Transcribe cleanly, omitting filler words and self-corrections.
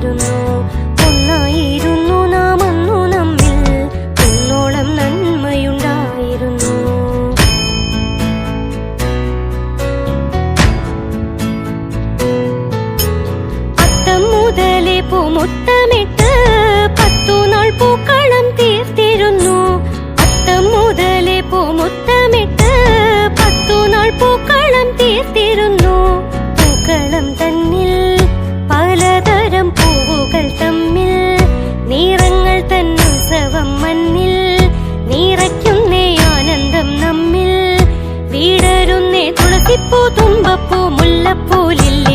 ചേർന്നിരുന്നു. ഒന്നായിരുന്നു നാം അന്നു, നമ്മിൽ കുന്നോളം നന്മയുണ്ടായിരുന്നു. അത്തം മുതലേ പൂമുത്തമിട്ട് 10 നാൾ പൂക്കളം തീർത്തിരുന്നു. അത്തം മുതലേ പൂമുത്തമിട്ട് 10 നാൾ പൂക്കളം തീർത്തിരുന്നു. പൂക്കളം തന്നിൽ പലതരം പൂവുകൾ തമ്മിൽ നിറങ്ങൾ തന്നുത്സവം മണ്ണിൽ നിറയ്ക്കുന്നേ ആനന്ദം നമ്മിൽ. വീടരുന്നേ തുളസിപ്പൂ, തുമ്പപ്പൂ, മുല്ലപ്പൂ, ലില്ലി